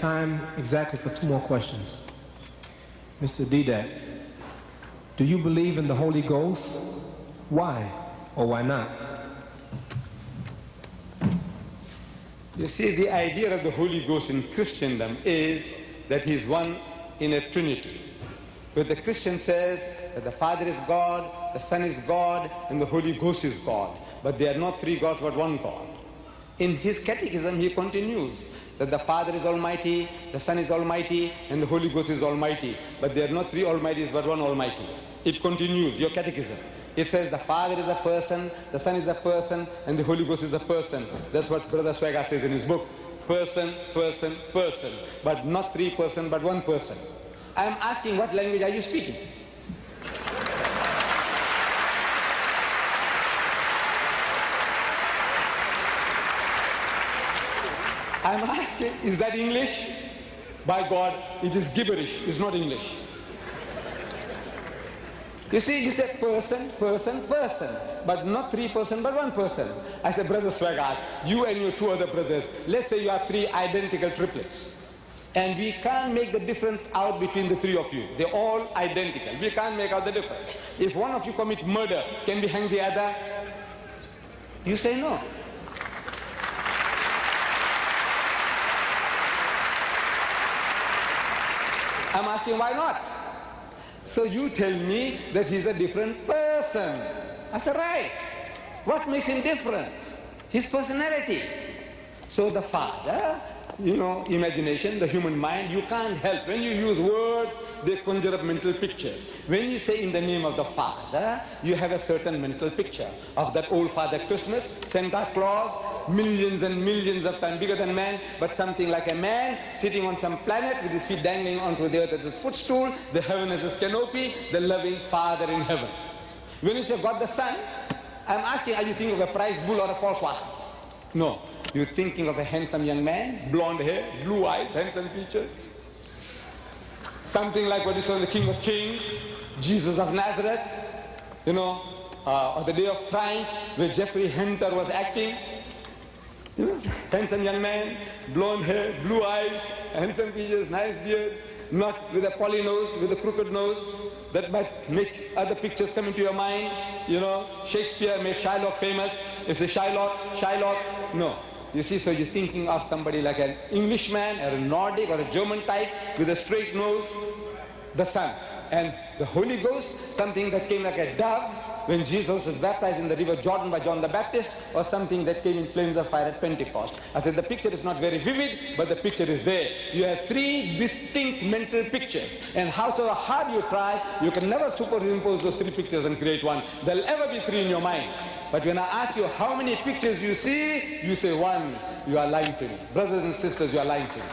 time exactly for 2 more questions. Mr. Didat, do you believe in the Holy Ghost? Why or why not? You see, the idea of the Holy Ghost in Christendom is that he is one in a Trinity. Where the Christian says that the Father is God, the Son is God, and the Holy Ghost is God. But they are not 3 gods but 1 God. In his catechism he continues that the Father is Almighty, the Son is Almighty, and the Holy Ghost is Almighty. But they are not 3 Almighties but 1 Almighty. It continues, your catechism. It says the Father is a person, the Son is a person, and the Holy Ghost is a person. That's what Brother Swagger says in his book. Person, person, person. But not 3 persons but 1 person. I am asking, what language are you speaking? I am asking, is that English? By God, it is gibberish, it's not English. You see, you say person, person, person, but not 3 persons, but 1 person. I said, Brother Swagart, you and your 2 other brothers, let's say you are 3 identical triplets. And we can't make the difference out between the 3 of you. They're all identical. We can't make out the difference. If one of you commit murder, can we hang the other? You say no. I'm asking why not? So you tell me that he's a different person. I said, right. What makes him different? His personality. So the Father, you know, imagination, the human mind, you can't help. When you use words, they conjure up mental pictures. When you say in the name of the Father, you have a certain mental picture of that old Father Christmas, Santa Claus, millions and millions of times bigger than man, but something like a man sitting on some planet with his feet dangling onto the earth as his footstool, the heaven as his canopy, the loving Father in heaven. When you say God the Son, I'm asking, are you thinking of a prize bull or a Volkswagen? No. You're thinking of a handsome young man, blonde hair, blue eyes, handsome features. Something like what you saw in the King of Kings, Jesus of Nazareth, you know, or the Day of Triumph, where Jeffrey Hunter was acting. You know, handsome young man, blonde hair, blue eyes, handsome features, nice beard, not with a poly nose, with a crooked nose. That might make other pictures come into your mind. You know, Shakespeare made Shylock famous. Is it Shylock? Shylock? No. You see, so you're thinking of somebody like an Englishman or a Nordic or a German type with a straight nose, the Son. And the Holy Ghost, something that came like a dove when Jesus was baptized in the river Jordan by John the Baptist, or something that came in flames of fire at Pentecost. I said the picture is not very vivid, but the picture is there. You have 3 distinct mental pictures, and howsoever hard you try, you can never superimpose those 3 pictures and create one. There'll ever be 3 in your mind. But when I ask you how many pictures you see, you say 1. You are lying to me. Brothers and sisters, you are lying to me.